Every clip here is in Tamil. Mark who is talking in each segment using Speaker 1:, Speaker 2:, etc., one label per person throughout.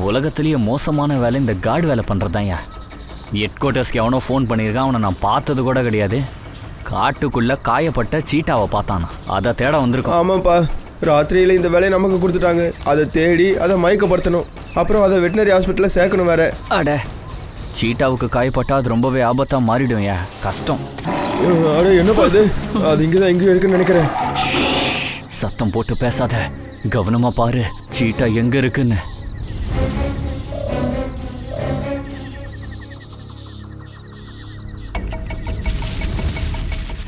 Speaker 1: உலகத்திலேயே மோசமான வேலை இந்த கார்டு வேலை பண்ணுறதாயா. ஹெட் குவார்ட்டர்ஸ்க்கு எவனோ ஃபோன் பண்ணியிருக்கான். அவனை நான் பார்த்தது கூட கிடையாது. காட்டுக்குள்ளே காயப்பட்ட சீட்டாவை பார்த்தானா, அதை தேட வந்திருக்கோம்.
Speaker 2: ஆமாப்பா, ராத்திரியில் இந்த வேலையை நமக்கு கொடுத்துட்டாங்க. அதை தேடி அதை மயக்கப்படுத்தணும், அப்புறம் அதை வெட்டினரி ஹாஸ்பிட்டலில் சேர்க்கணும் வேற.
Speaker 1: அட, சீட்டாவுக்கு காயப்பட்டா அது ரொம்பவே ஆபத்தாக மாறிடும். கஷ்டம்.
Speaker 2: அட என்னப்பா அது? அது இங்கே தான் எங்கேயும் இருக்குன்னு நினைக்கிறேன்.
Speaker 1: சத்தம் போட்டு பேசாத, கவனமா பாரு சீட்டா எங்க இருக்குன்னு.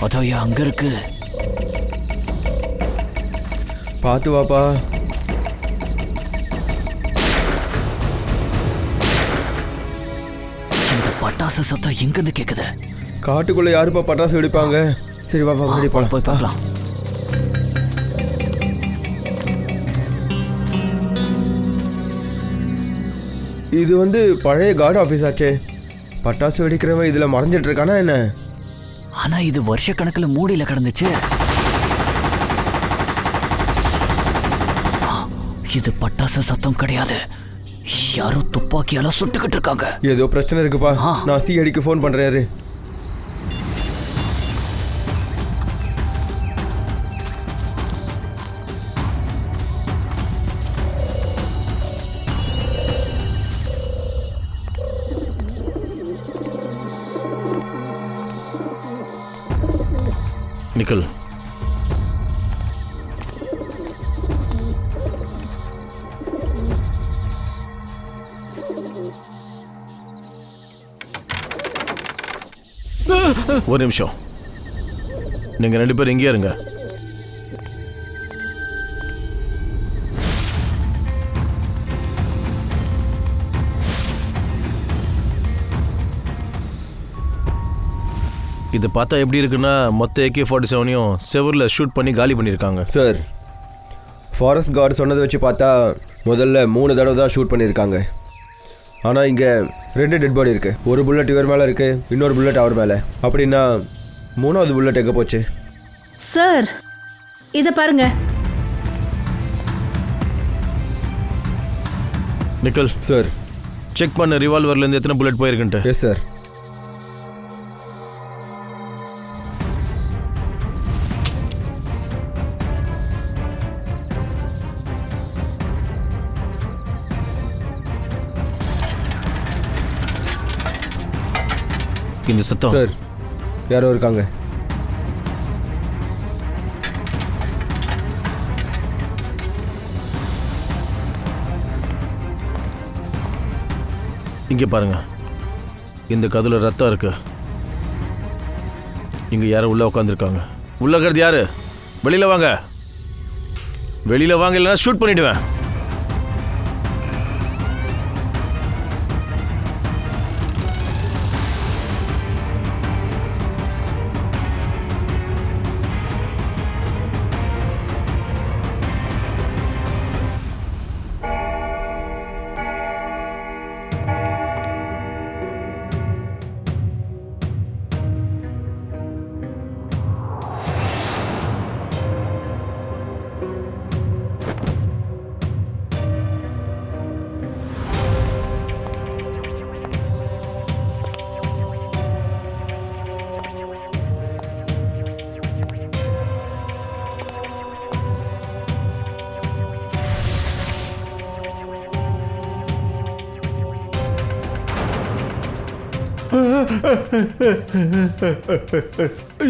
Speaker 1: அதோயா அங்க இருக்கு.
Speaker 2: பார்த்து வாப்பா.
Speaker 1: இந்த பட்டாசு சத்தம் எங்கிருந்து கேக்குது?
Speaker 2: காட்டுக்குள்ள யாருப்பா பட்டாசு வெடிப்பாங்க? சரி வாப்பா, வெடிப்பாங்க,
Speaker 1: போய் பார்க்கலாம்.
Speaker 2: இது வந்து பழைய கார்டு ஆஃபீஸ் ஆச்சே. பட்டாசு வெடிக்கிறவன் இதில் மறைஞ்சிட்டு இருக்கானா என்ன?
Speaker 1: ஆனா இது வருஷ கணக்கில் மூடியில கிடந்துச்சு. இது பட்டாசு சத்தம் கிடையாது, யாரோ துப்பாக்கியால சுட்டுக்கிட்டு இருக்காங்க.
Speaker 2: ஏதோ பிரச்சனை இருக்குப்பா. நான் சிஐடிக்கு ஃபோன் பண்றேன்.
Speaker 3: நிக்கல், ஒரு நிமிஷம். நீங்க 2 பேரும் இங்கே இருங்க. இது பார்த்தா எப்படி இருக்குன்னா மொத்த AK-47 செவரில் ஷூட் பண்ணி காலி பண்ணியிருக்காங்க.
Speaker 2: சார், ஃபாரஸ்ட் கார்டு சொன்னதை வச்சு பார்த்தா முதல்ல 3 தடவை தான் ஷூட் பண்ணியிருக்காங்க. ஆனால் இங்கே 2 டெட் பாடி இருக்குது. ஒரு புல்லட் இவர் மேலே இருக்குது, இன்னொரு புல்லட் அவர் மேலே. அப்படின்னா 3வது புல்லட் எங்கே போச்சு?
Speaker 4: சார், இதை பாருங்க.
Speaker 3: நிக்கல்
Speaker 2: சார்,
Speaker 3: செக் பண்ண ரிவால்வர்லேருந்து எத்தனை புல்லட் போயிருக்குன்ட்டு.
Speaker 2: Yes sir.
Speaker 3: இந்த சத்தம்
Speaker 2: சார், யாரோ இருக்காங்க.
Speaker 3: இங்கே பாருங்க, இந்த கதுல ரத்தம் இருக்கு. இங்க யாரும் உள்ள உட்காந்துருக்காங்க. உள்ள இருக்கிறது யாரு? வெளியில வாங்க, வெளியில வாங்க, இல்லைன்னா ஷூட் பண்ணிடுவேன்.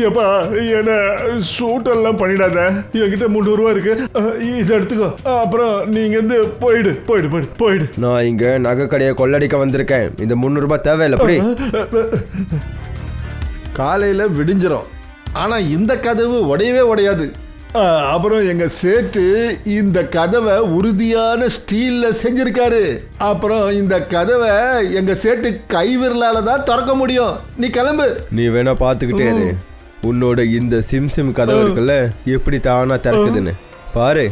Speaker 5: எப்பா, என்ன ஷூட்டெல்லாம் பண்ணிடாத. என்கிட்ட 300 ரூபா இருக்கு, இதை எடுத்துக்கோ. அப்புறம் நீங்க இருந்து போயிடு போயிடு போயிடு போயிடு.
Speaker 2: நான் இங்க நகை கடையை கொள்ளடிக்க வந்திருக்கேன். இந்த 300 ரூபாய் தேவையில்லை. அப்படி
Speaker 5: காலையில விடிஞ்சிரும், ஆனா இந்த கதவு உடையவே உடையாது. அப்புறம் எங்க சேட்டு இந்த கதவை உறுதியான ஸ்டீல்ல செஞ்சிருக்காரு. அப்புறம் இந்த கதவை எங்க சேட்டு கைவிரலால தான் திறக்க முடியும். நீ கிளம்பு.
Speaker 2: நீ வேணா பாத்துக்கிட்டே இரு. உன்னோட இந்த சிம் கதவு இருக்குல்ல, எப்படி தானா திறக்குதுன்னு பாரு.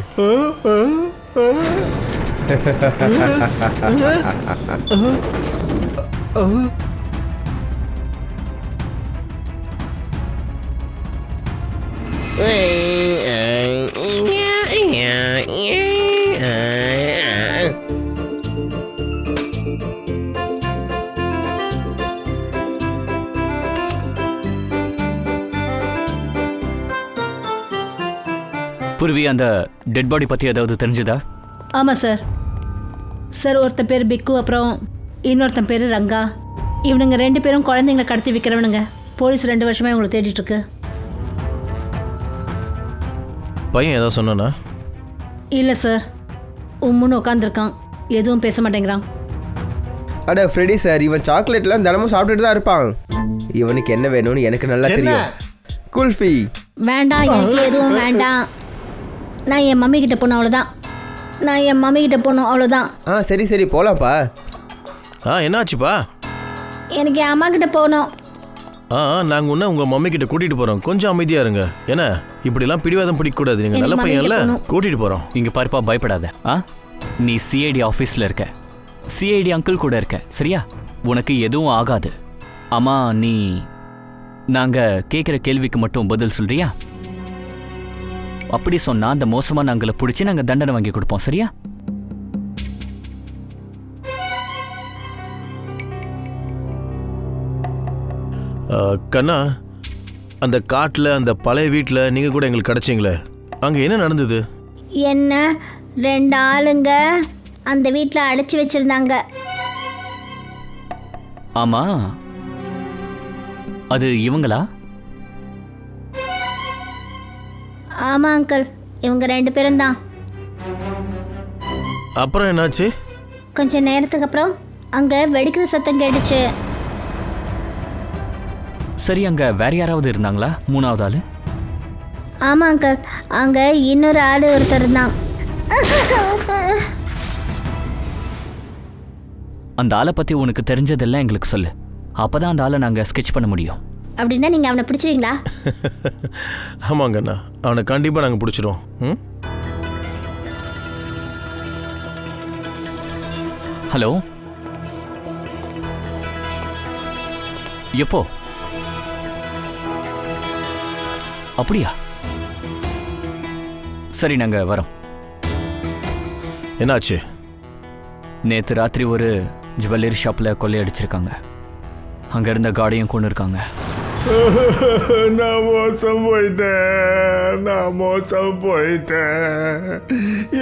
Speaker 1: பூர்வி, அந்த டெட் பாடி பற்றி ஏதாவது தெரிஞ்சுதா?
Speaker 4: ஆமாம் சார். சார், ஒருத்தன் பேர் பிக்கு, அப்புறம் இன்னொருத்தன் பேர் ரங்கா. இவனுங்க 2 பேரும் குழந்தைங்களை கடத்தி விற்கிறவனுங்க. போலீஸ் 2 வருஷமா இவங்களை தேடிட்டு இருக்கு.
Speaker 3: பையன் ஏதாவது சொன்னானா?
Speaker 4: இல்லை சார், உம்முன்னு உட்காந்துருக்கான், எதுவும் பேச மாட்டேங்கிறான்.
Speaker 2: அட ஃப்ரெடி சார், இவன் சாக்லேட்லாம் தினமும் சாப்பிட்டுட்டு தான் இருப்பான். இவனுக்கு என்ன வேணும்னு எனக்கு நல்லா தெரியும். குல்ஃபி
Speaker 6: வேண்டாம், எனக்கு எதுவும் வேண்டாம். நான் என் மம்மி கிட்ட போனோம், அவ்வளோதான்.
Speaker 2: சரி சரி போகலாம்ப்பா.
Speaker 3: என்னாச்சுப்பா?
Speaker 6: எனக்கு என் அம்மா கிட்ட போகணும்.
Speaker 3: நாங்கள் ஒன்று உங்கள் மம்மி கிட்ட கூட்டிகிட்டு போகிறோம். கொஞ்சம் அமைதியாக இருங்க. ஏன்னா இப்படிலாம் பிடிவாதம் பிடிக்கக்கூடாது. நீங்கள் நல்ல பையன்ல, கூட்டிகிட்டு போகிறோம்.
Speaker 1: இங்கே பாருப்பா, பயப்படாத. நீ சிஐடி ஆஃபீஸில் இருக்க, சிஐடி அங்கிள் கூட இருக்க, சரியா? உனக்கு எதுவும் ஆகாது. அம்மா, நீ நாங்கள் கேட்குற கேள்விக்கு மட்டும் பதில் சொல்றியா? அப்படி சொன்னால் அந்த மோசமான அங்கிளை பிடிச்சி நாங்கள் தண்டனை வாங்கி கொடுப்போம், சரியா?
Speaker 3: கண்ணா, அந்த காட்டில் அந்த பழைய வீட்டில் நீங்கள் கூட எங்களுக்கு கிடச்சிங்களே, அங்கே என்ன நடந்தது?
Speaker 6: என்ன 2 ஆளுங்க அந்த வீட்டில் அடைச்சி வச்சிருந்தாங்க.
Speaker 1: ஆமாம், அது இவங்களா?
Speaker 6: ஆமாம் அங்கிள், இவங்க 2 பேரும் தான்.
Speaker 3: அப்புறம் என்னாச்சு?
Speaker 6: கொஞ்ச நேரத்துக்கு அப்புறம் அங்கே வெடிக்கிற சத்தம் கேட்டுச்சு.
Speaker 1: சரி, அங்கே வேற யாராவது இருந்தாங்களா? 3வது ஆள்?
Speaker 6: ஆமாம் அங்கிள், அங்கே இன்னொரு ஆள் ஒருத்தர் இருந்தான்.
Speaker 1: அந்த ஆளை பற்றி உனக்கு தெரிஞ்சதெல்லாம் எங்களுக்கு சொல்லு. அப்போ தான் அந்த ஆளை நாங்கள் ஸ்கெட்ச் பண்ண முடியும்.
Speaker 6: அப்படின்னா நீங்கள் அவனை பிடிச்சிருவீங்களா?
Speaker 3: ஆமாங்கண்ணா, அவனை கண்டிப்பாக நாங்கள் பிடிச்சிடுவோம்.
Speaker 1: ஹலோ, எப்போ? அப்படியா? சரி, நாங்கள் வரோம்.
Speaker 3: என்னாச்சு?
Speaker 1: நேற்று ராத்திரி ஒரு ஜுவல்லரி ஷாப்பில் கொள்ளையடிச்சிருக்காங்க. அங்கே இருந்த கார்டையும் கொண்டு இருக்காங்க.
Speaker 5: நான் மோசம் போயிட்டேன்.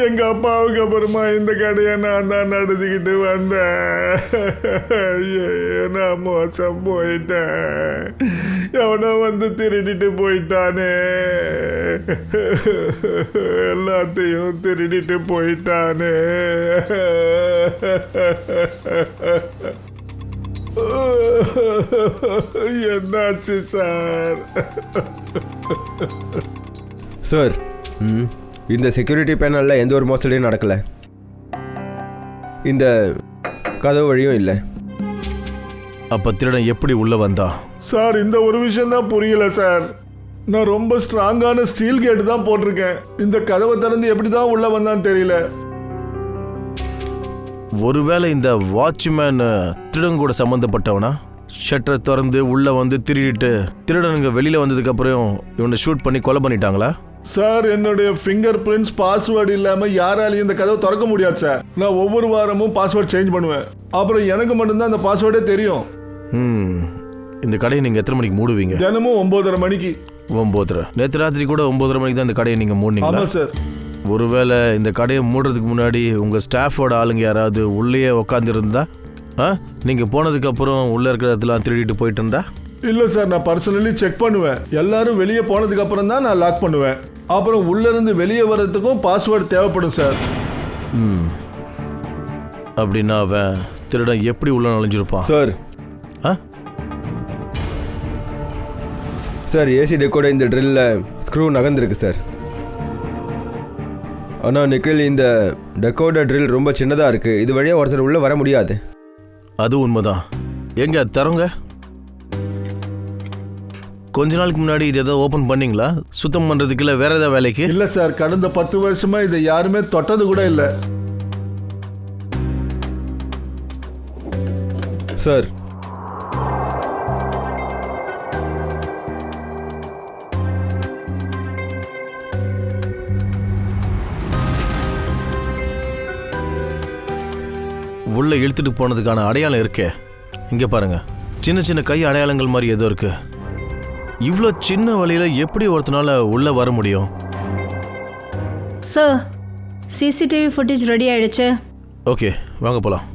Speaker 5: எங்கள் அப்பாவுக்கு அப்புறமா இந்த கடையை நான் தான் நடத்திக்கிட்டு வந்தேன். நான் மோசம் போயிட்டேன். எவனோ வந்து திருடிட்டு போயிட்டானே, எல்லாத்தையும் திருடிட்டு போயிட்டானே. என்னாச்சு சார்?
Speaker 2: சார், இந்த செக்யூரிட்டி பேனலில் எந்த ஒரு மோசடியும் நடக்கலை. இந்த கதவு வழியும் இல்லை.
Speaker 3: அப்போ திருடன் எப்படி உள்ளே வந்தான்?
Speaker 5: சார், இந்த ஒரு விஷயம் தான் புரியல சார். நான் ரொம்ப ஸ்ட்ராங்கான ஸ்டீல் கேட்டு தான் போட்டிருக்கேன். இந்த கதவை திறந்து எப்படி தான் உள்ளே வந்தான்னு தெரியல.
Speaker 3: ஒருவேளை இந்த வாட்ச்மேன் திருடன் கூட சம்மந்தப்பட்டவனா? ஷட்டரை திறந்து உள்ளே வந்து திருடிட்டு திருடனுங்க வெளியில் வந்ததுக்கப்புறம் இவனை ஷூட் பண்ணி கொலை பண்ணிட்டாங்களா?
Speaker 5: சார், என்னுடைய ஃபிங்கர் பிரிண்ட்ஸ் பாஸ்வேர்டு இல்லாமல் யாராலையும் இந்த கதவை திறக்க முடியாது சார். நான் ஒவ்வொரு வாரமும் பாஸ்வேர்டு சேஞ்ச் பண்ணுவேன். அப்புறம் எனக்கு மட்டும்தான் அந்த பாஸ்வேர்டே தெரியும்.
Speaker 3: இந்த கடையை நீங்கள் எத்தனை மணிக்கு மூடுவீங்க?
Speaker 5: தினமும் 9:30 மணிக்கு.
Speaker 3: 9:30? நேற்று ராத்திரி கூட 9:30 மணிக்கு தான் இந்த கடையை நீங்கள் மூடினீங்களா?
Speaker 5: ஆமாம் சார்.
Speaker 3: ஒருவேளை இந்த கடையை மூடுறதுக்கு முன்னாடி உங்கள் ஸ்டாஃபோட ஆளுங்க யாராவது உள்ளேயே உக்காந்துருந்தா, நீங்கள் போனதுக்கப்புறம் உள்ளே இருக்கிற இடத்துலாம் திருடிட்டு போயிட்டு இருந்தா?
Speaker 5: இல்லை சார், நான் பர்சனலி செக் பண்ணுவேன். எல்லாரும் வெளியே போனதுக்கு அப்புறம் தான் நான் லாக் பண்ணுவேன். அப்புறம் உள்ளேருந்து வெளியே வர்றதுக்கும் பாஸ்வேர்டு தேவைப்படும் சார்.
Speaker 3: அப்படின்னா அவன் திருடன் எப்படி உள்ள நுழைஞ்சிருப்பான்?
Speaker 2: சார், சார், ஏசி டெக்கோட இந்த ட்ரில்லில் ஸ்க்ரூ நகர்ந்துருக்கு சார். ஆனால் நிக்கில், இந்த டெக்கோட ட்ரில் ரொம்ப சின்னதாக இருக்குது. இது வழியாக ஒருத்தர் உள்ளே வர முடியாது.
Speaker 3: அது உண்மைதான். எங்க தரங்க? கொஞ்ச நாளுக்கு முன்னாடி இது ஏதாவது ஓப்பன் பண்ணீங்களா? சுத்தம் பண்ணுறதுக்கு இல்லை வேற ஏதாவது வேலைக்கு?
Speaker 5: இல்லை சார், கடந்த 10 வருஷமா இதை யாருமே தொட்டது கூட இல்லை.
Speaker 2: சார்,
Speaker 3: உள்ள இழுத்துட்டு போனதுக்கான அடையாளம் இருக்கே, இங்கே பாருங்க. சின்ன சின்ன கை அடையாளங்கள் மாதிரி ஏதோ இருக்கு. இவ்வளோ சின்ன வழியில் எப்படி ஒருத்தனால உள்ளே வர முடியும்?
Speaker 4: சார் சிசிடிவி ஃபுட்டேஜ் ரெடி ஆயிடுச்சு.
Speaker 3: ஓகே, வாங்க போகலாம்.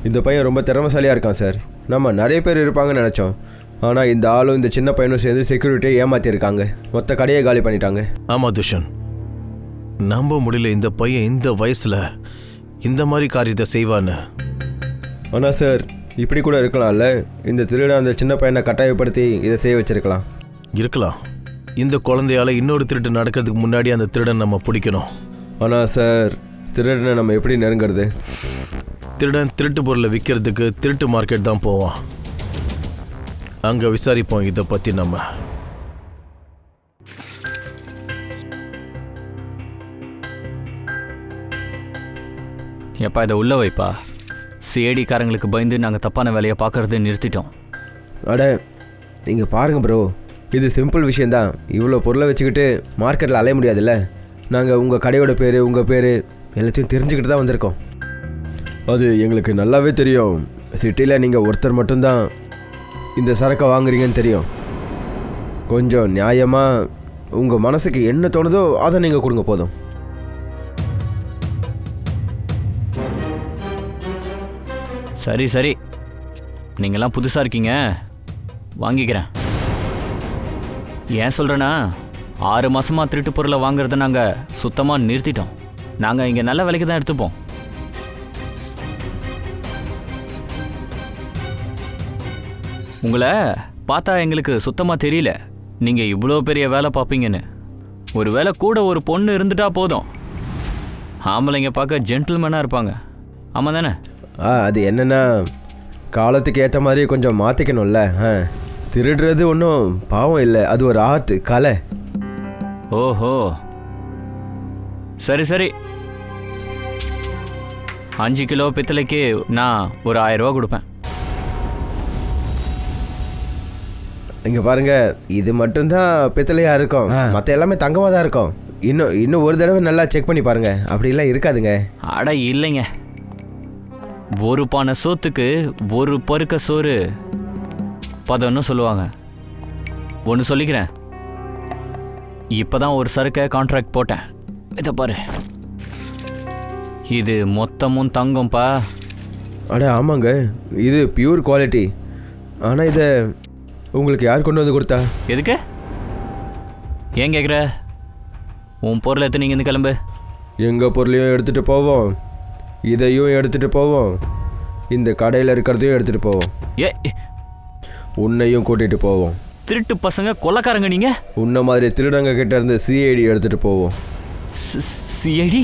Speaker 2: இந்த பையன் ரொம்ப திறமைசாலியாக இருக்கான் சார். நம்ம நிறைய பேர் இருப்பாங்கன்னு நினச்சோம். ஆனால் இந்த ஆளும் இந்த சின்ன பையனும் சேர்ந்து செக்யூரிட்டியை ஏமாற்றிருக்காங்க. மொத்த கடையை காலி பண்ணிட்டாங்க.
Speaker 3: ஆமாம் துஷன், நம்ப முடியல இந்த பையன் இந்த வயசில் இந்த மாதிரி காரியத்தை செய்வான்னு.
Speaker 2: ஆனால் சார், இப்படி கூட இருக்கலாம்ல. இந்த திருட அந்த சின்ன பையனை கட்டாயப்படுத்தி இதை செய்ய வச்சிருக்கலாம்.
Speaker 3: இருக்கலாம். இந்த குழந்தையால் இன்னொரு திருட்டு நடக்கிறதுக்கு முன்னாடி அந்த திருடன் நம்ம பிடிக்கணும்.
Speaker 2: ஆனால் சார், திருடனை நம்ம எப்படி நெருங்கிறது?
Speaker 3: திருடன் திருட்டு பொருளை விற்கிறதுக்கு திருட்டு மார்க்கெட் தான் போவான். அங்கே விசாரிப்போம் இதை பற்றி நம்ம.
Speaker 1: எப்பா இதை உள்ள வைப்பா. சிஐடிக்காரங்களுக்கு பயந்து நாங்கள் தப்பான வேலையை பார்க்கறத நிறுத்திட்டோம்.
Speaker 2: அட இங்கே பாருங்கள் ப்ரோ, இது சிம்பிள் விஷயந்தான். இவ்வளோ பொருளை வச்சுக்கிட்டு மார்க்கெட்டில் அலைய முடியாதுல்ல. நாங்கள் உங்கள் கடையோட பேர், உங்கள் பேர் எல்லாத்தையும் தெரிஞ்சுக்கிட்டு தான் வந்திருக்கோம். அது எங்களுக்கு நல்லாவே தெரியும். சிட்டியில் நீங்கள் ஒருத்தர் மட்டும்தான் இந்த சரக்கை வாங்குறீங்கன்னு தெரியும். கொஞ்சம் நியாயமாக உங்கள் மனசுக்கு என்ன தோணுதோ அதை நீங்கள் கொடுங்க போதும்.
Speaker 1: சரி சரி, நீங்கள்லாம் புதுசாக இருக்கீங்க, வாங்கிக்கிறேன். ஏன் சொல்கிறேன்னா, 6 மாதமாக திருட்டு பொருளை வாங்குறத நாங்கள் சுத்தமாக நிறுத்திட்டோம். நாங்கள் இங்கே நல்ல விலைக்கு தான் எடுத்துப்போம். உங்களை பார்த்தா எங்களுக்கு சுத்தமாக தெரியல நீங்கள் இவ்வளோ பெரிய வேலை பார்ப்பீங்கன்னு. ஒரு வேளை கூட ஒரு பொண்ணு இருந்துட்டா போதும். ஆம்பளைங்க பார்க்க ஜென்டில்மேனாக இருப்பாங்க. ஆமாம் தானே?
Speaker 2: அது என்னென்னா, காலத்துக்கு ஏற்ற மாதிரி கொஞ்சம் மாற்றிக்கணும்ல. திருடுறது ஒன்றும் பாவம் இல்லை, அது ஒரு ஆர்ட், கலை.
Speaker 1: ஓஹோ, சரி சரி. 5 கிலோ பித்தளைக்கு நான் ஒரு 1000 ரூபா கொடுப்பேன்.
Speaker 2: இங்கே பாருங்க, இது மட்டும்தான் பித்தளையாக இருக்கும், மற்ற எல்லாமே தங்கமாக தான் இருக்கும். இன்னும் ஒரு தடவை நல்லா செக் பண்ணி பாருங்க, அப்படிலாம் இருக்காதுங்க.
Speaker 1: அட இல்லைங்க, ஒரு பானை சோத்துக்கு ஒரு பருக்க சோறு பதம்னு சொல்லுவாங்க. ஒன்று சொல்லிக்கிறேன், இப்போதான் ஒரு சரக்கை கான்ட்ராக்ட் போட்டேன். இதை பாரு, இது மொத்தமும் தங்கம்பா.
Speaker 2: அட ஆமாங்க, இது பியூர் குவாலிட்டி. ஆனால் இதை உங்களுக்கு யார் கொண்டு வந்து கொடுத்தா?
Speaker 1: எதுக்கு? ஏன் கேட்குற? உன் பொருளை எடுத்து நீங்கள் இருந்து கிளம்பு.
Speaker 2: எங்கள் பொருளையும் எடுத்துகிட்டு போவோம், இதையும் எடுத்துகிட்டு போவோம், இந்த கடையில் இருக்கிறதையும் எடுத்துகிட்டு போவோம், உன்னையும் கூட்டிகிட்டு போவோம்.
Speaker 1: திருட்டு பசங்க, கொலைக்காரங்க நீங்கள்.
Speaker 2: உன்ன மாதிரி திருடங்க கிட்ட இருந்து சிஐடி எடுத்துகிட்டு போவோம்.
Speaker 1: சிஐடி?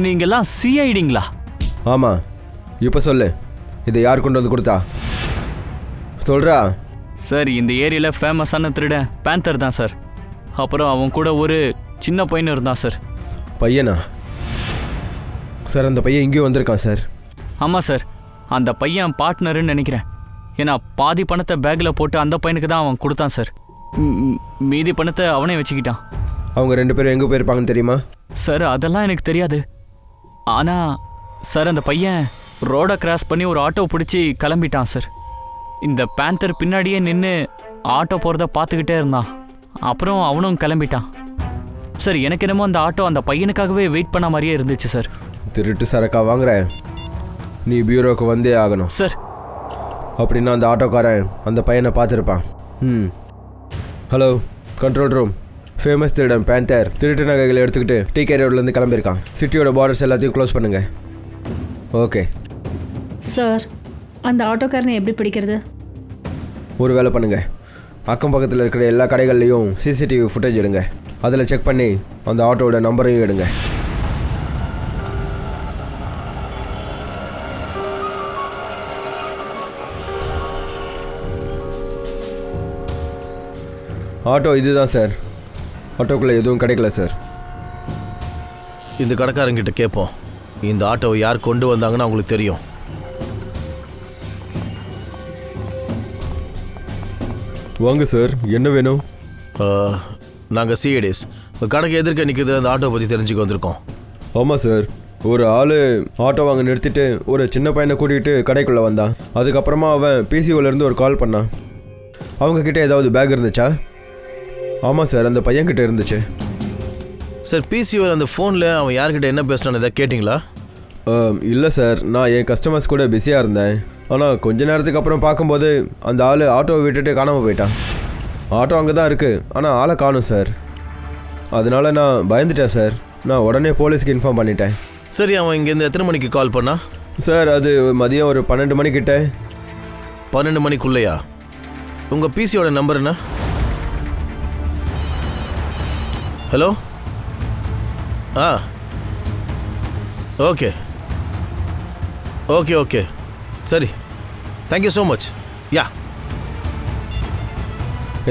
Speaker 1: நீங்கள்லாம் சிஐடிங்களா?
Speaker 2: ஆமாம். இப்போ சொல்லு, இதை யார் கொண்டு வந்து கொடுத்தா? சொல்கிறா.
Speaker 1: சார், இந்த ஏரியாவில் ஃபேமஸான திருடன் பேந்தர் தான் சார். அப்புறம் அவன் கூட ஒரு சின்ன பையன் இருந்தான் சார்.
Speaker 2: பையனா? சார், அந்த பையன் இங்கேயும் வந்திருக்கான் சார்.
Speaker 1: ஆமாம் சார், அந்த பையன் பார்ட்னருன்னு நினைக்கிறேன். ஏன்னா பாதி பணத்தை பேக்கில் போட்டு அந்த பையனுக்கு தான் அவன் கொடுத்தான் சார். மீதி பணத்தை அவனே வச்சுக்கிட்டான்.
Speaker 2: அவங்க 2 பேரும் எங்கே போயிருப்பாங்கன்னு தெரியுமா?
Speaker 1: சார், அதெல்லாம் எனக்கு தெரியாது. ஆனால் சார், அந்த பையன் ரோடை கிராஸ் பண்ணி ஒரு ஆட்டோ பிடிச்சி கிளம்பிட்டான் சார். இந்த பேந்தர் பின்னாடியே நின்று ஆட்டோ போகிறத பார்த்துக்கிட்டே இருந்தான். அப்புறம் அவனும் கிளம்பிட்டான் சார். எனக்கு என்னமோ அந்த ஆட்டோ அந்த பையனுக்காகவே வெயிட் பண்ண மாதிரியே இருந்துச்சு சார்.
Speaker 2: திருட்டு சரக்கா வாங்குற, நீ பியூரோக்கு வந்தே ஆகணும்
Speaker 1: சார்.
Speaker 2: அப்படின்னா அந்த ஆட்டோக்காரன் அந்த பையனை பார்த்துருப்பான். Hello, control room. ஃபேமஸ் திருடன் பேந்தர் திருட்டு நகைகளை எடுத்துக்கிட்டு டிகே ரோட்லேருந்து கிளம்பியிருக்கான். சிட்டியோட பார்டர்ஸ் எல்லாத்தையும் க்ளோஸ் பண்ணுங்க. ஓகே
Speaker 4: சார், அந்த ஆட்டோக்காரனை எப்படி பிடிக்கிறது?
Speaker 2: ஒரு வேலை பண்ணுங்க, அக்கம் பக்கத்தில் இருக்கிற எல்லா கடைகள்லையும் சிசிடிவி ஃபுட்டேஜ் எடுங்க. அதில் செக் பண்ணி அந்த ஆட்டோவோட நம்பரையும் எடுங்க. ஆட்டோ இதுதான் சார். ஆட்டோக்குள்ளே எதுவும் கிடைக்கல சார்.
Speaker 3: இந்த கடைக்காரங்கிட்ட கேட்போம், இந்த ஆட்டோவை யார் கொண்டு வந்தாங்கன்னு அவங்களுக்கு தெரியும்.
Speaker 2: வாங்க சார், என்ன வேணும்?
Speaker 3: நாங்கள் சிஐடிஸ் கடைக்கு எதிர்க்க நிற்கிறது அந்த ஆட்டோ பற்றி தெரிஞ்சுக்க வந்திருக்கோம்.
Speaker 2: ஆமாம் சார், ஒரு ஆள் ஆட்டோ வாங்க நிறுத்திட்டு ஒரு சின்ன பையனை கூட்டிகிட்டு கடைக்குள்ளே வந்தான். அதுக்கப்புறமா அவன் பிசிஓலேருந்து ஒரு கால் பண்ணான். அவங்கக்கிட்ட ஏதாவது பேக் இருந்துச்சா? ஆமாம் சார், அந்த பையன்கிட்ட இருந்துச்சு.
Speaker 3: சார், பிசிஓவில் அந்த ஃபோனில் அவன் யார்கிட்ட என்ன பேசினான்னு எதாவது கேட்டிங்களா?
Speaker 2: இல்லை சார், நான் என் கஸ்டமர்ஸ் கூட பிஸியாக இருந்தேன். ஆனால் கொஞ்ச நேரத்துக்கு அப்புறம் பார்க்கும்போது அந்த ஆள் ஆட்டோவை விட்டுட்டு காணாமல் போயிட்டான். ஆட்டோ அங்கே தான் இருக்குது, ஆனால் ஆளை காணும் சார். அதனால நான் பயந்துட்டேன் சார். நான் உடனே போலீஸ்க்கு இன்ஃபார்ம் பண்ணிட்டேன்.
Speaker 3: சரி, அவன் இங்கேருந்து எத்தனை மணிக்கு கால் பண்ணா?
Speaker 2: சார், அது மதியம் ஒரு 12 மணிக்கிட்ட.
Speaker 3: 12 மணிக்குள்ளையா? உங்கள் பிசியோட நம்பர் என்ன? ஹலோ. ஓகே ஓகே ஓகே சரி, தேங்க்யூ ஸோ மச். யா,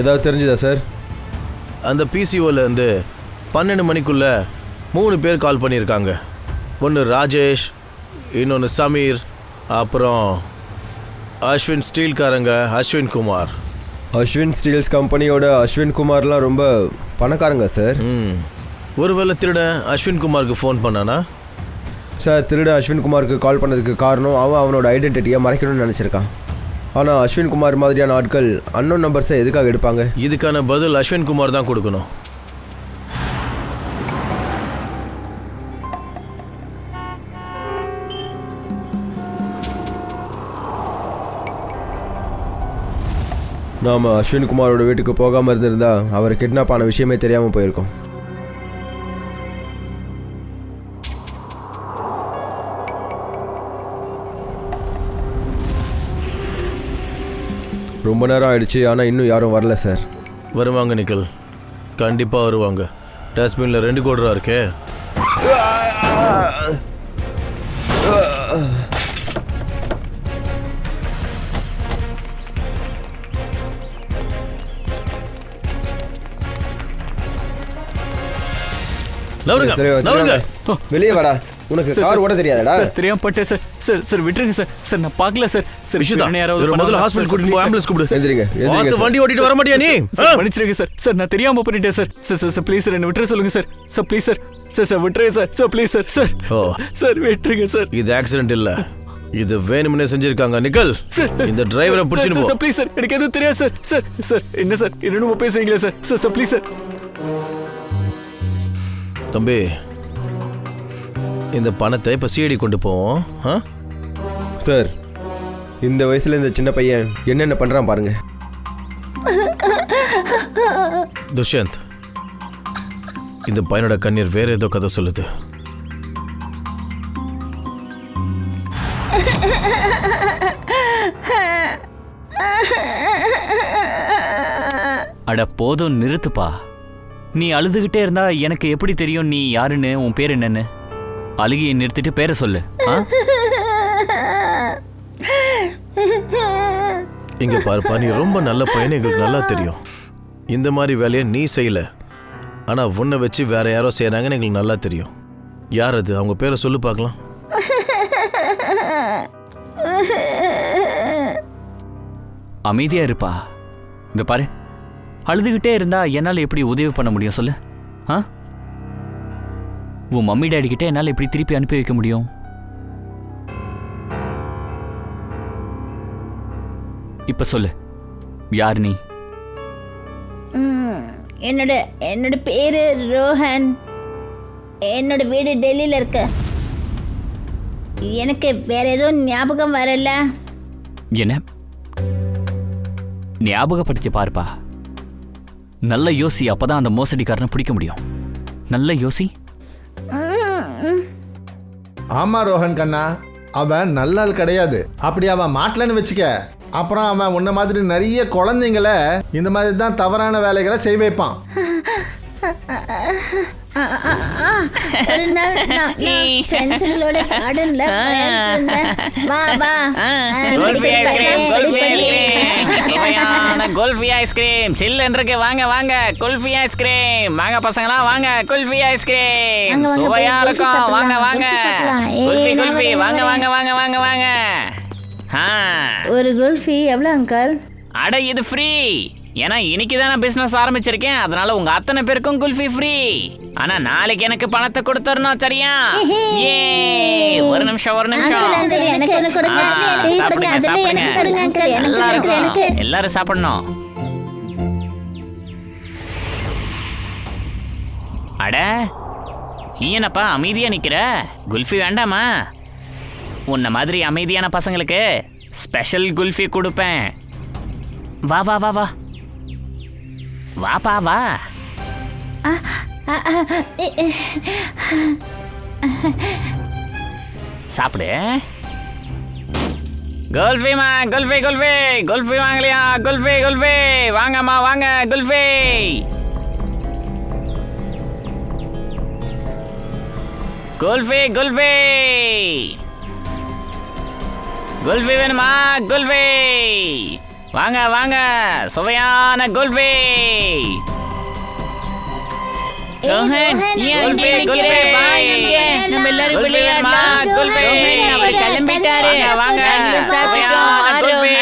Speaker 2: ஏதாவது தெரிஞ்சுதா சார்?
Speaker 3: அந்த பிசிஓலேருந்து 12 மணிக்குள்ளே 3 பேர் கால் பண்ணியிருக்காங்க. ஒன்று ராஜேஷ், இன்னொன்று சமீர், அப்புறம் அஸ்வின் ஸ்டீல்காரங்க அஸ்வின் குமார்.
Speaker 2: அஸ்வின் ஸ்டீல்ஸ் கம்பெனியோட அஸ்வின் குமார்லாம் ரொம்ப பணக்காரங்க சார்.
Speaker 3: ஒருவேளை திருடன் அஸ்வின் குமாருக்கு ஃபோன் பண்ணானா?
Speaker 2: சார், திருடன் அஸ்வின் குமாருக்கு கால் பண்ணதுக்கு காரணம் அவனோட ஐடென்டிட்டியை மறைக்கணும்னு நினச்சிருக்கான். ஆனால் அஸ்வின் குமார் மாதிரியான ஆட்கள் அன்னோன் நம்பர்ஸை எதுக்காக எடுப்பாங்க?
Speaker 3: இதுக்கான பதில் அஸ்வின் குமார் தான் கொடுக்கணும்.
Speaker 2: நாம் அஸ்வின் குமாரோட வீட்டுக்கு போகாமல் இருந்திருந்தா அவர் கிட்னாப் ஆன விஷயமே தெரியாமல் போயிருக்கோம். ரொம்ப நேரம் ஆயிடுச்சு, ஆனால் இன்னும் யாரும் வரல சார்.
Speaker 3: வருவாங்க நிக்கல், கண்டிப்பாக வருவாங்க. டஸ்ட்பினில் 2 கோடி ரூபா இருக்கே.
Speaker 2: வெளியே வாடா, உனக்கு கார் ஓட தெரியாதடா?
Speaker 1: சார், தெரியாம பட்டேன் சார். சார் சார் விட்டுருங்க சார். சார், நான் பார்க்கல சார். சார்,
Speaker 3: முதல்ல ஹாஸ்பிடல் கூட்டிட்டு போ, ஆம்புலன்ஸ் கூப்பிடு.
Speaker 2: எந்திரிங்க,
Speaker 3: வண்டி ஓட்டிட்டு வர மாட்டியா நீ?
Speaker 1: சார், மன்னிச்சிருங்க சார். சார், நான் தெரியாம பண்ணிட்டேன் sir. Sir sir please sir, என்ன விட்டுற சொல்லுங்க sir. Sir please sir. Sir sir விட்டுருங்க sir. Sir please sir. Sir sir விட்டுருங்க சார்.
Speaker 3: இது ஆக்சிடென்ட் இல்ல, இது வேணும்னே செஞ்சிருக்காங்க. நிக்கல், இந்த டிரைவரை பிடிச்சிட்டு போ.
Speaker 1: சார் ப்ளீஸ் சார், எனக்கு எதுவும் தெரியாது சார். சார் சார் என்ன சார் என்னன்னு பேசுறீங்களா sir? Sir sir please sir.
Speaker 3: தம்பி, இந்த பணத்தை இப்போ சிஐடி கொண்டு போவோம்.
Speaker 2: சார், இந்த வயசுல இந்த சின்ன பையன் என்னென்ன பண்றான் பாருங்க.
Speaker 3: துஷ்யந்த், இந்த பையனோட கண்ணீர் வேற ஏதோ கதை சொல்லுது.
Speaker 1: அட போதும், நிறுத்துப்பா. நீ அழுதுகிட்டே இருந்தா எனக்கு எப்படி தெரியும் நீ யாருன்னு, உன் பேர் என்னன்னு? அழுகியை நிறுத்திட்டு பேரை சொல்லு.
Speaker 3: இங்க பாருப்பா, நீ ரொம்ப நல்ல பையன், எங்களுக்கு நல்லா தெரியும். இந்த மாதிரி வேலையை நீ செய்யல, ஆனா உன்னை வச்சு வேற யாரோ செய்யறாங்கன்னு எங்களுக்கு நல்லா தெரியும். யார் அது? அவங்க பேரை சொல்லு பார்க்கலாம்.
Speaker 1: அமைதியா இருப்பா. இந்த பாரு, அழுதுகிட்டே இருந்தா என்னால் எப்படி உதவி பண்ண முடியும் சொல்லு? உன் மம்மி டேடி கிட்ட என்னால் எப்படி திருப்பி அனுப்பி வைக்க முடியும்? இப்ப சொல்லு, யார் நீ?
Speaker 6: என்னோட பேர் ரோஹன். என்னோட வீடு டெல்லியில் இருக்கு. எனக்கு வேற எதுவும் ஞாபகம் வரல.
Speaker 1: என்ன ஞாபகப்படுத்தி பாருப்பா. நல்ல யோசி, அப்பதான் அந்த மோசடிக்காரனை பிடிக்க முடியும். நல்ல யோசி.
Speaker 5: ஆமா ரோஹன் கண்ணா, அவன் நல்லாள் கிடையாது. அப்படி அவன் மாட்டலன்னு வச்சுக்க, அப்புறம் அவன் உன்ன மாதிரி நிறைய குழந்தைங்களை இந்த மாதிரி தான் தவறான வேலைகளை செய்ய வைப்பான்.
Speaker 6: ஒரு நாள் நான் ஃப்ரெண்ட்ஸுங்களோட கார்டன்ல விளையாடிட்டு வா
Speaker 1: குல்ஃபி ஐஸ்கிரீம் சில்லுன்னு இருக்கு. வாங்க வாங்க குல்ஃபி ஐஸ்கிரீம். வாங்க பசங்களா, வாங்க குல்ஃபி ஐஸ்கிரீம் சுவையா இருக்கும். வாங்க வாங்க குல்ஃபி குல்ஃபி. வாங்க வாங்க வாங்க வாங்க வாங்க.
Speaker 4: ஒரு குல்ஃபி எவ்வளோ அங்கிள்?
Speaker 1: அட இது ஃப்ரீ. ஏன்னா இன்னைக்கு தான் நான் பிசினஸ் ஆரம்பிச்சிருக்கேன், அதனால உங்க அத்தனை பேருக்கும் குல்ஃபி ஃப்ரீ. ஆனா நாளைக்கு எனக்கு பணத்தை கொடுத்துடணும், சரியா? ஏ ஒரு நிமிஷம் ஒரு நிமிஷம். சாப்பிடுங்க சாப்பிடுங்க, எல்லாரும் சாப்பிடணும். அட நீ என்னப்பா அமைதியா நிக்கிற? குல்ஃபி வேண்டாமா? உன்ன மாதிரி அமைதியான பசங்களுக்கு ஸ்பெஷல் குல்ஃபி கொடுப்பேன். வா வா வா வா வாப்பா வா. சாப்பிடு. குல்ஃபிமா குல்ஃபி குல்ஃபி குல்ஃபி வாங்கலையா? குல்ஃபி குல்ஃபி வாங்கம்மா வாங்க. குல்ஃபி குல்ஃபி குல்ஃபி குல்ஃபி வேணுமா? குல்ஃபி வாங்க வாங்க, சுவையான குல்ஃபி. ரோஹன் குல்ஃபி குல்ஃபி பாய். நம்ம எல்லாரும் விளையாடலாம். குல்ஃபி அவர் கிளம்பிட்டாரு. வாங்க சுவையான குல்ஃபி.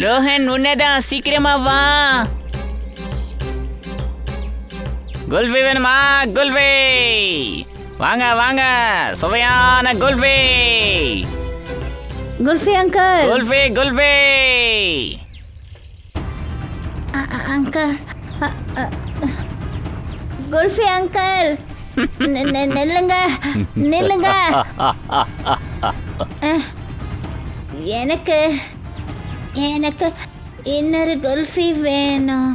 Speaker 1: ரோஹன் உன்னதான், சீக்கிரமா வா. குல்ஃபி வேணுமா? குல்ஃபி வாங்க வாங்க, சுவையான kulfi.
Speaker 4: Kulfi uncle.
Speaker 1: Kulfi kulfi.
Speaker 6: Uncle, kulfi uncle, நில்லுங்க நில்லுங்க. எனக்கு எனக்கு இன்னொரு குல்ஃபி வேணும்.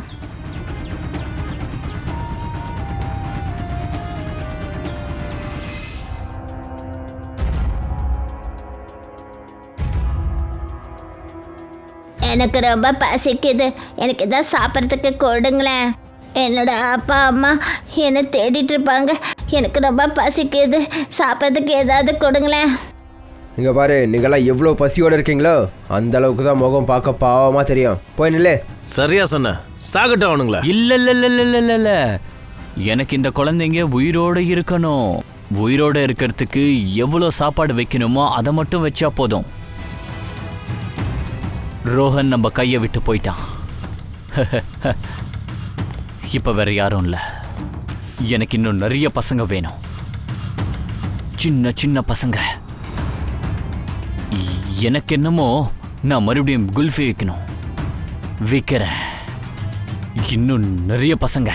Speaker 6: எனக்கு ரொம்ப பசிக்குது. எனக்கு எதாவது சாப்பிட்றதுக்கு கொடுங்களேன். என்னோட அப்பா அம்மா என்னை தேடிட்டு இருப்பாங்க. எனக்கு ரொம்ப பசிக்குது. சாப்பிட்றதுக்கு ஏதாவது கொடுங்களேன்.
Speaker 2: இங்கே பாரு, நீங்களாம் எவ்வளோ பசியோடு இருக்கீங்களோ அந்த அளவுக்கு தான் முகம் பார்க்க பாவமாக தெரியும். போய் நில்லே.
Speaker 3: சரியா சொன்ன, சாகட்டும் அவனுங்களா.
Speaker 1: இல்ல இல்ல இல்ல இல்ல இல்ல இல்ல, எனக்கு இந்த குழந்தைங்க உயிரோட இருக்கணும். உயிரோட இருக்கிறதுக்கு எவ்வளோ சாப்பாடு வைக்கணுமோ அதை மட்டும் வச்சா போதும். ரோஹன் நம்ம கையை விட்டு போயிட்டான். இப்ப வேற யாரும் இல்ல. எனக்கு இன்னும் நிறைய பசங்க வேணும், சின்ன சின்ன பசங்க. எனக்கு என்னமோ நான் மறுபடியும் குல்ஃபி வைக்கணும். விற்கிறேன் இன்னும் நிறைய பசங்க.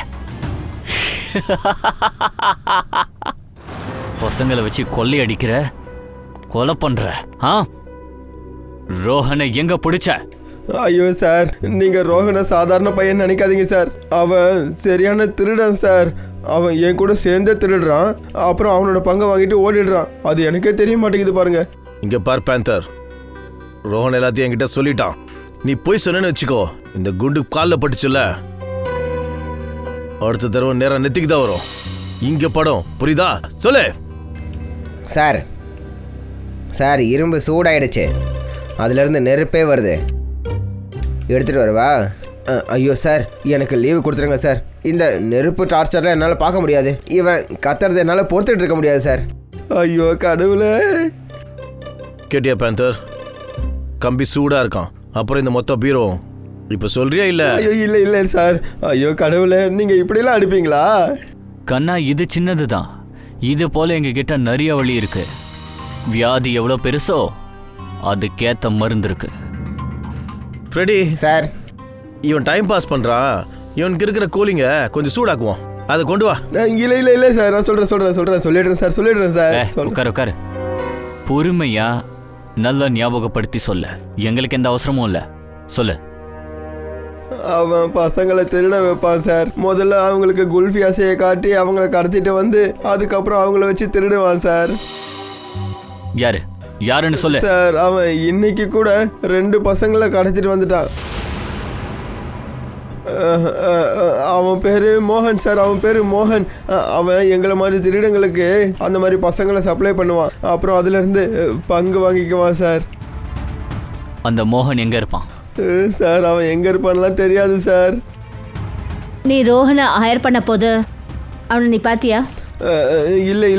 Speaker 1: பசங்களை வச்சு கொள்ளையடிக்கிற, கொலை பண்ற. ரோஹனை எங்க பிடிச்ச?
Speaker 2: ஐயோ சார், நீங்கள் ரோஹனை சாதாரண பையன் நினைக்காதீங்க சார். அவன் சரியான திருடன் சார். அவன் என் கூட சேர்ந்தே திருடுறான், அப்புறம் அவனோட பங்கை வாங்கிட்டு ஓடிடுறான். அது எனக்கே தெரிய மாட்டேங்குது பாருங்க.
Speaker 3: இங்க பார் பேந்தர், ரோஹன் எல்லாத்தையும் என்கிட்ட சொல்லிட்டான். நீ போய் சொன்னேன்னு வச்சுக்கோ, இந்த குண்டு காலில் பட்டுச்சுல்ல, அடுத்த தடவை நேரம் நெத்திக்கு தான் வரும். இங்க படம் புரியுதா? சொல்லு.
Speaker 2: சார் சார், இரும்பு சூடாயிடுச்சு, அதுலேருந்து நெருப்பே வருது. எடுத்துகிட்டு வரவா? ஐயோ சார், எனக்கு லீவு கொடுத்துருங்க சார். இந்த நெருப்பு டார்ச்சரில் என்னால் பார்க்க முடியாது. இவன் கத்துறது என்னால் பொறுத்துட்டு இருக்க முடியாது சார். ஐயோ கடவுளே.
Speaker 3: கேட்டியா பேந்தர், கம்பி சூடாக இருக்கான். அப்புறம் இந்த மொத்த பீரோ இப்போ சொல்றியா இல்லை?
Speaker 2: ஐயோ இல்லை இல்லை சார். ஐயோ கடவுளே, நீங்கள் இப்படிலாம் அடிப்பீங்களா?
Speaker 1: கண்ணா, இது சின்னது தான். இது போல எங்ககிட்ட நிறைய வழி இருக்கு. வியாதி எவ்வளோ பெருசோ அதுக்கேற்ற மருந்து இருக்கு.
Speaker 3: ஃப்ரெடி
Speaker 2: சார்,
Speaker 3: இவன் டைம் பாஸ் பண்ணுறான். இவனுக்கு இருக்கிற கூலிங்க கொஞ்சம் சூடாக்குவோம். அதை கொண்டு வா.
Speaker 2: இல்லை சார், நான் சொல்லிடுறேன் சார்.
Speaker 1: உட்காரு உட்காரு. பொறுமையா நல்லா ஞாபகப்படுத்தி சொல்ல, எங்களுக்கு எந்த அவசரமும் இல்லை. சொல்லு.
Speaker 2: அவன் பசங்களை திருட வைப்பான் சார். முதல்ல அவங்களுக்கு குல்ஃபி ஆசையை காட்டி அவங்கள கடத்திட்டு வந்து அதுக்கப்புறம் அவங்கள வச்சு திருடுவான் சார்.
Speaker 1: யாருன்னு சொல்லு
Speaker 2: சார். அவன் இன்னைக்கு கூட 2 பசங்களை கடத்திட்டு வந்துட்டான். அவன் பேரு மோகன் சார். அவன் எங்களை மாதிரி திருடங்களுக்கு அந்த மாதிரி பசங்களை சப்ளை பண்ணுவான். அப்புறம் அதுல இருந்து பங்கு வாங்கிக்குவான் சார்.
Speaker 1: அந்த மோகன் எங்க இருப்பான்
Speaker 2: சார்? அவன் எங்க இருப்பான்லாம் தெரியாது சார்.
Speaker 4: நீ ரோஹனை ஹயர் பண்ண போது அவனை நீ பாத்தியா?
Speaker 2: இல்லை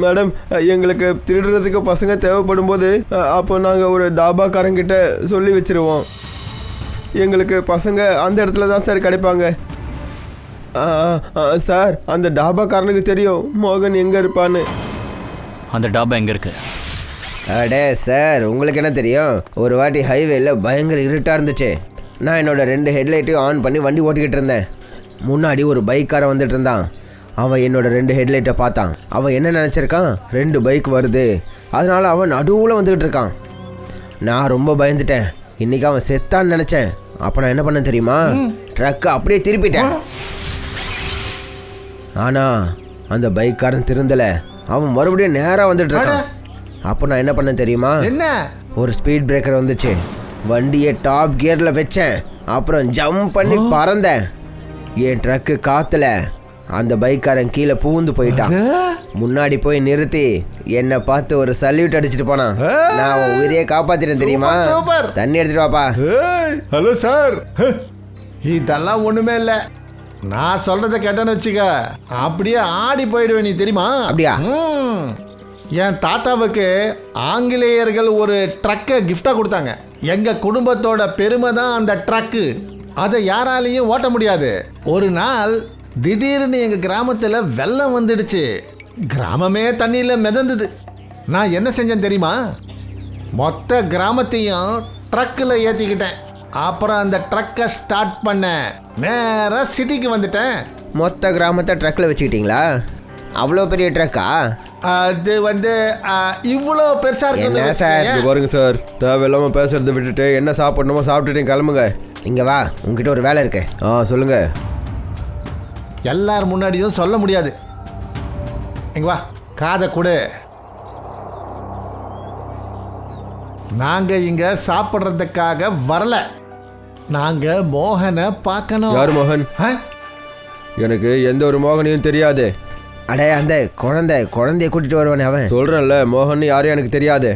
Speaker 2: மேடம், எங்களுக்கு திருடுறதுக்கு பசங்க தேவைப்படும் போது அப்போ நாங்கள் ஒரு தாபாக்காரங்கிட்ட சொல்லி வச்சிருவோம். எங்களுக்கு பசங்க அந்த இடத்துல தான் சார் கிடைப்பாங்க. சார், அந்த டாபாக்காரனுக்கு தெரியும் மோகன் எங்கே இருப்பான்னு.
Speaker 1: அந்த டாபா எங்கே இருக்கு?
Speaker 2: அடே சார், உங்களுக்கு என்ன தெரியும்? ஒரு வாட்டி ஹைவேல பயங்கர இருட்டாக இருந்துச்சு. நான் என்னோட 2 ஹெட்லைட்டையும் ஆன் பண்ணி வண்டி ஓட்டிக்கிட்டு இருந்தேன். முன்னாடி ஒரு பைக்காரன் வந்துட்டு இருந்தான். அவன் என்னோட 2 ஹெட்லைட்டை பார்த்தான். அவன் என்ன நினச்சிருக்கான், 2 பைக் வருது, அதனால அவன் நடுவில் வந்துக்கிட்டு இருக்கான். நான் ரொம்ப பயந்துட்டேன். இன்னைக்கு அவன் செத்தான்னு நினச்சேன். அப்போ நான் என்ன பண்ண தெரியுமா, ட்ரக்கை அப்படியே திருப்பிட்டேன். ஆனால் அந்த பைக்காரன் திருந்தலை. அவன் மறுபடியும் நேராக வந்துட்டு இருக்கான். அப்போ நான் என்ன பண்ண தெரியுமா, ஒரு ஸ்பீட் பிரேக்கர் வந்துச்சு. வண்டியை டாப் கியரில் வச்சேன். அப்புறம் ஜம்ப் பண்ணி பறந்தேன். என் ட்ரக்கு காத்துல அந்த பைக்காரன் கீழே பூந்து போயிட்டான். முன்னாடி போய் நிறுத்தி என்னை பார்த்து ஒரு சல்யூட் அடிச்சுட்டு போனான். நான் உன் உயிரையே காப்பாத்திட்டேன் தெரியுமா? தண்ணி எடுத்துட்டு வாப்பா.
Speaker 5: ஹலோ சார், இதெல்லாம் ஒண்ணுமே இல்லை. நான் சொல்றதை கேட்டேன்னு வச்சுக்க, அப்படியே ஆடி போயிடுவேன். நீ தெரியுமா?
Speaker 2: அப்படியா?
Speaker 5: என் தாத்தாவுக்கு ஆங்கிலேயர்கள் ஒரு ட்ரக்கை கிஃப்டாக கொடுத்தாங்க. எங்கள் குடும்பத்தோட பெருமை தான் அந்த ட்ரக்கு. அதை யாராலையும் ஓட்ட முடியாது. ஒரு நாள் திடீர்னு எங்கள் கிராமத்தில் வெள்ளம் வந்துடுச்சு. கிராமமே தண்ணியில் மிதந்தது. நான் என்ன செஞ்சேன் தெரியுமா? மொத்த கிராமத்தையும் ட்ரக்கில் ஏற்றிக்கிட்டேன். அப்புறம் அந்த ட்ரக்கை ஸ்டார்ட் பண்ணேன். நேராக சிட்டிக்கு வந்துட்டேன்.
Speaker 2: மொத்த கிராமத்தை ட்ரக்கில் வச்சுக்கிட்டீங்களா? அவ்வளோ பெரிய ட்ரக்கா?
Speaker 5: அது இவ்வளோ பெருசா இருக்கு
Speaker 2: சார். பாருங்க சார், தேவையில்லாமல் பேசுறதை விட்டுட்டு என்ன சாப்பிடணுமோ சாப்பிட்டுட்டு கிளம்புங்க. இங்கே வா, உங்ககிட்ட ஒரு வேலை இருக்கு. சொல்லுங்க.
Speaker 5: எல்லார் முன்னாடியும் சொல்ல முடியாது. இங்க வா, காதை கொடு. நாங்க இங்க சாப்பிட்றதுக்காக வரல. நாங்க மோகனை பார்க்கணும்.
Speaker 2: யார் மோகன்? எனக்கு எந்த ஒரு மோகனையும் தெரியாது. அடே, அந்த குழந்தைய கூட்டிட்டு வருவானே அவன். சொல்றேன்ல, மோகன் யாரும் எனக்கு தெரியாது.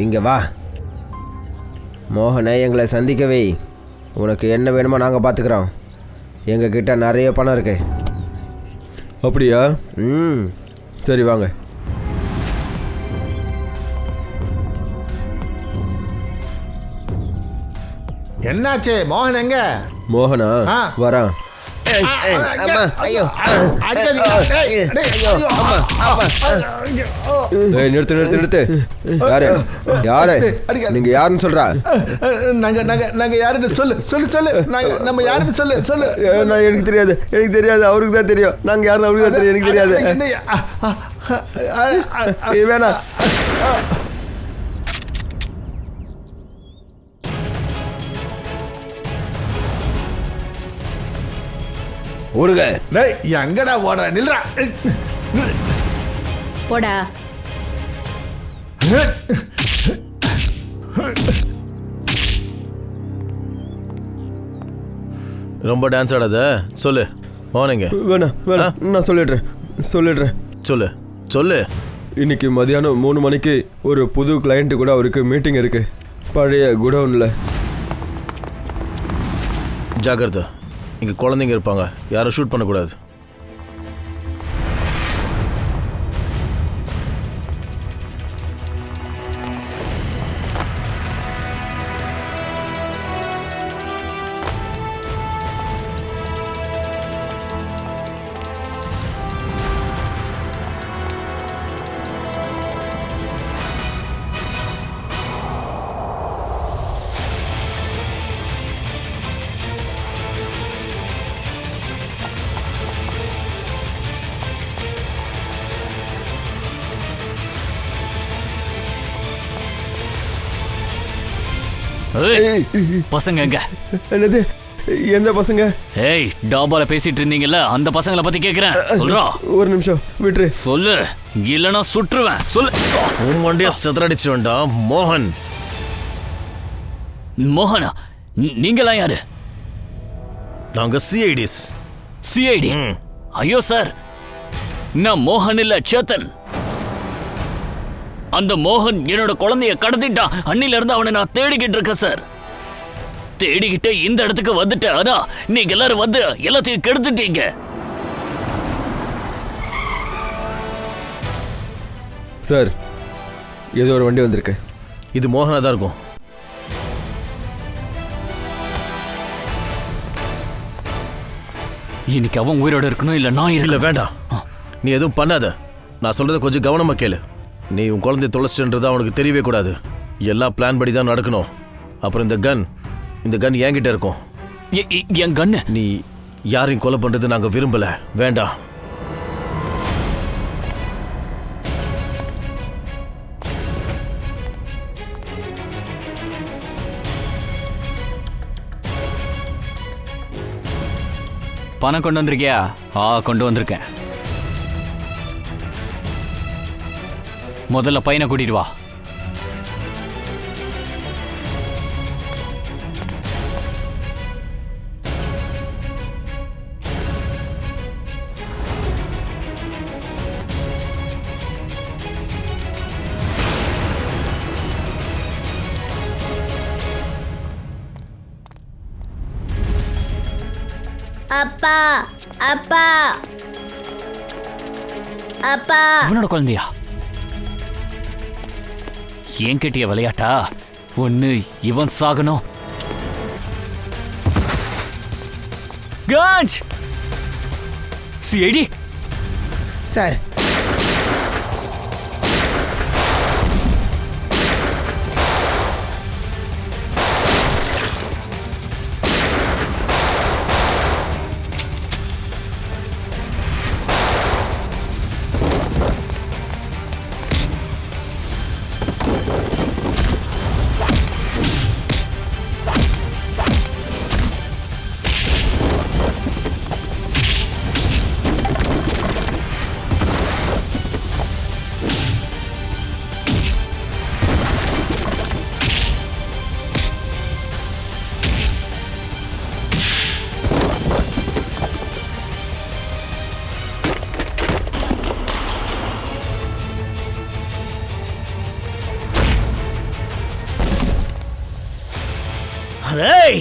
Speaker 2: இங்க வா, மோகனை எங்களை சந்திக்கவே. உனக்கு என்ன வேணுமோ நாங்கள் பார்த்துக்குறோம். எங்ககிட்ட நிறைய பணம் இருக்கு. அப்படியா? சரி வாங்க.
Speaker 5: என்னாச்சு? மோகன் எங்க?
Speaker 2: மோகனா வரான். நிறுத்து. யாரு நீங்க? யாருன்னு சொல்றா?
Speaker 5: நாங்க யாருன்னு சொல்லு. நம்ம யாருன்னு சொல்லு.
Speaker 2: நான் எனக்கு தெரியாது. அவருக்கு தான் தெரியும். நாங்க யாருன்னு அவருக்கு தான் தெரியும். எனக்கு தெரியாது. வேணாம். ஓடுங்க.
Speaker 5: எங்கடா ஓடுற? நில்றா.
Speaker 4: போடா.
Speaker 3: ரொம்ப டான்ஸ் ஆடாத. சொல்லு மோகனுங்க.
Speaker 2: வேணாம், நான் சொல்லிடுறேன். சொல்லு. இன்னைக்கு மதியானம் 3 மணிக்கு ஒரு புது கிளையண்ட்டு கூட அவருக்கு மீட்டிங் இருக்கு, பழைய குடவுன்ல.
Speaker 3: ஜாக்கிரதை, இங்கே குழந்தைங்க இருப்பாங்க, யாரும் ஷூட் பண்ணக்கூடாது.
Speaker 1: ஏய், பசங்க எங்க?
Speaker 2: என்னது? எந்த பசங்க?
Speaker 1: ஏய், டாபால பேசிட்டு இருந்தீங்கல்ல, அந்த பசங்களை பத்தி கேக்குறேன். சொல்றா.
Speaker 2: ஒரு நிமிஷம் விட்டுரு.
Speaker 1: சொல்லு, இல்லனா சுற்றுவேன். சொல்லு.
Speaker 3: உன் வண்டியை சிதறடிச்சு வேண்டாம் மோகன்.
Speaker 1: மோகனா, நீங்களாம் யாரு?
Speaker 3: நாங்க சிஐடிஸ்.
Speaker 1: சிஐடி? ஐயோ சார், நான் மோகன் இல்ல, சேத்தன். அந்த மோகன் என்னோட குழந்தைய கடத்திட்டான். அன்னில இருந்து அவனை நான் தேடிக்கிட்டு இருக்கேன் சார். தேடிக்கிட்டே இந்த இடத்துக்கு வந்துட்டேன். அதான் நீங்க எல்லாரும் வந்து எல்லாத்தையும் கெடுத்துட்டீங்க.
Speaker 2: சார், ஏதோ ஒரு வண்டி வந்திருக்கு.
Speaker 3: இது மோகனா தான் இருக்கும்.
Speaker 1: இன்னைக்கு அவன் உயிரோட இருக்கணும், இல்ல நான்
Speaker 3: இல்ல
Speaker 1: இல்ல.
Speaker 3: வேண்டாம், நீ எதுவும் பண்ணாத. நான் சொல்றதை கொஞ்சம் கவனமா கேளு. நீ உன் குழந்தைய தொலைச்சிட்டுன்றது அவனுக்கு தெரியவே கூடாது. எல்லா பிளான் படி தான் நடக்கணும். அப்புறம் இந்த கன் என்கிட்ட இருக்கும்.
Speaker 1: என் கண்ணு.
Speaker 3: நீ யாரையும் கொலை பண்றது நாங்க விரும்பல. வேண்டாம்.
Speaker 1: பணம் கொண்டு வந்திருக்கியா? கொண்டு வந்திருக்கேன். முதல்ல பையனை கூட்டிட்டு வா.
Speaker 6: அப்பா அப்பா அப்பா.
Speaker 1: இவனோட குழந்தையா? ஏன் கேட்டிய விளையாட்டா? ஒன்னு இவன் சாகணும். காஞ்ச் சிஐடி
Speaker 2: சார்,
Speaker 1: ஏய்,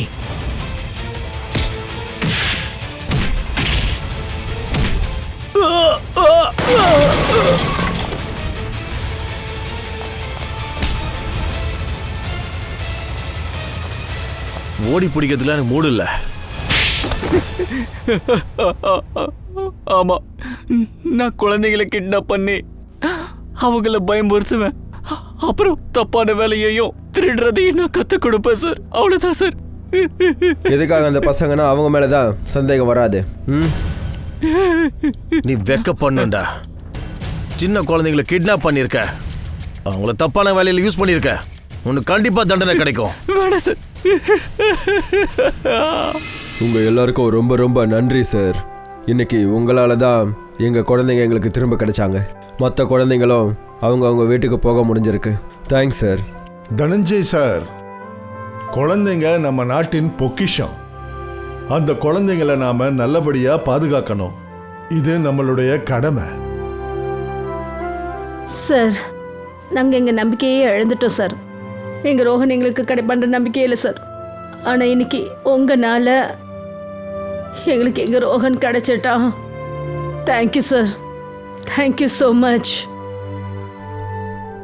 Speaker 3: ஓடி பிடிக்கிறதுல எனக்கு மூடு இல்ல.
Speaker 1: ஆமா, நான் குழந்தைகளை கிட்னாப் பண்ணி அவங்கள பயமுறுத்துவேன். அப்புறம் தப்பான வேலையையும் திருடுறதையும் நான் கத்து கொடுப்பேன் சார். அவ்வளவுதான் சார்.
Speaker 2: எதுக்காக அந்த பசங்கன்னா அவங்க மேலதான் சந்தேகம் வராது.
Speaker 3: நீ வெக்க பண்ணுண்டா. சின்ன குழந்தைங்களை கிட்னாப் பண்ணிருக்க, அவங்கள தப்பான வேலையில யூஸ் பண்ணிருக்க. உனக்கு கண்டிப்பா தண்டனை கிடைக்கும்.
Speaker 1: வேணாம் சார்.
Speaker 2: உங்க எல்லாருக்கும் ரொம்ப ரொம்ப நன்றி சார். இன்னைக்கு உங்களால தான் எங்க குழந்தைங்க எங்களுக்கு திரும்ப கிடைச்சாங்க. மற்ற குழந்தைங்களும் அவங்க வீட்டுக்கு போக முடிஞ்சிருக்கு. Thanks sir.
Speaker 5: தனஞ்சய் சார், குழந்தைங்க நம்ம நாட்டின் பொக்கிஷம். அந்த குழந்தைங்களை நாம நல்லபடியா பாதுகாக்கணும். இது நம்மளுடைய கடமை.
Speaker 4: சார், நாங்கள் எங்கள் நம்பிக்கையே இழந்துட்டோம் சார். எங்கள் ரோஹன் எங்களுக்கு கிடைப்பான்ற நம்பிக்கையே இல்லை சார். ஆனால் இன்னைக்கு உங்களால் எங்களுக்கு எங்கள் ரோஹன் கிடைச்சிட்டான். Thank you sir, thank you so much.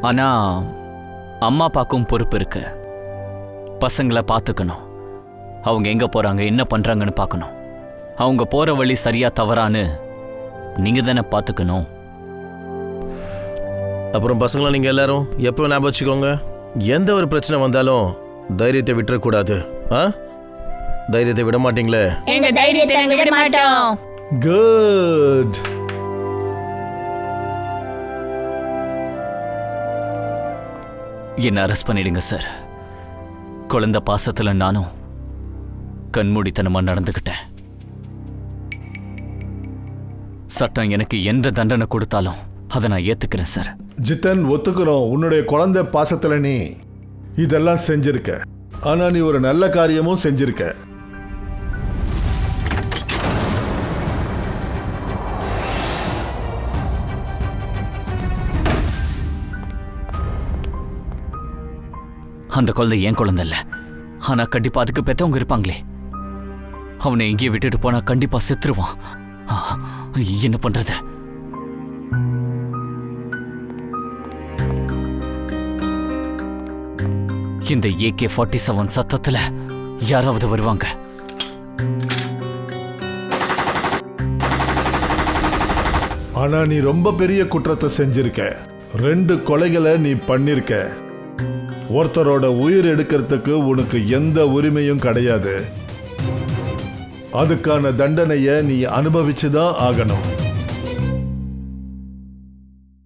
Speaker 1: ஆனா அம்மா அப்பாக்கும் பொறுப்பு இருக்கு. பசங்களை பார்த்துக்கணும். அவங்க எங்க போறாங்க, என்ன பண்றாங்கன்னு பார்க்கணும். அவங்க போற வழி சரியா தவறான்னு நீங்க தானே பார்த்துக்கணும்.
Speaker 3: அப்புறம் பசங்களா நீங்க எல்லாரும் எப்போ ஞாபகம் வச்சுக்கோங்க, எந்த ஒரு பிரச்சனை வந்தாலும் தைரியத்தை விட்டுறக்கூடாது. தைரியத்தை விட மாட்டீங்களே?
Speaker 6: எங்க தைரியத்தை நாங்க விட மாட்டோம்.
Speaker 5: குட்.
Speaker 1: என்ன அரெஸ்ட் பண்ணிடுங்க சார். குழந்தை பாசத்துல நானும் கண்மூடித்தனமா நடந்துக்கிட்டேன். சட்டம் எனக்கு எந்த தண்டனை கொடுத்தாலும் அதை நான் ஏத்துக்கிறேன் சார்.
Speaker 5: ஜித்தன், ஒத்துக்கிறோம், உன்னுடைய குழந்தை பாசத்துல நீ இதெல்லாம் செஞ்சிருக்க. ஆனா நீ ஒரு நல்ல காரியமும் செஞ்சிருக்க.
Speaker 1: அந்த குழந்தை என் குழந்தை இல்ல. ஆனா கண்டிப்பா அதுக்கு பெத்தவங்க இருப்பாங்களே. அவனை எங்கேயே விட்டுட்டு போனா கண்டிப்பா செத்துருவான். என்ன பண்றது? இந்த AK-47 சத்தத்துல யாராவது வருவாங்க.
Speaker 5: ஆனா நீ ரொம்ப பெரிய குற்றத்தை செஞ்சிருக்க. 2 கொலைகளை நீ பண்ணிருக்க. ஒருத்தரோட உயிர் எடுக்கிறதுக்கு உனக்கு எந்த உரிமையும் கிடையாது. அதுக்கான தண்டனையை நீ அனுபவிச்சுதான் ஆகணும்.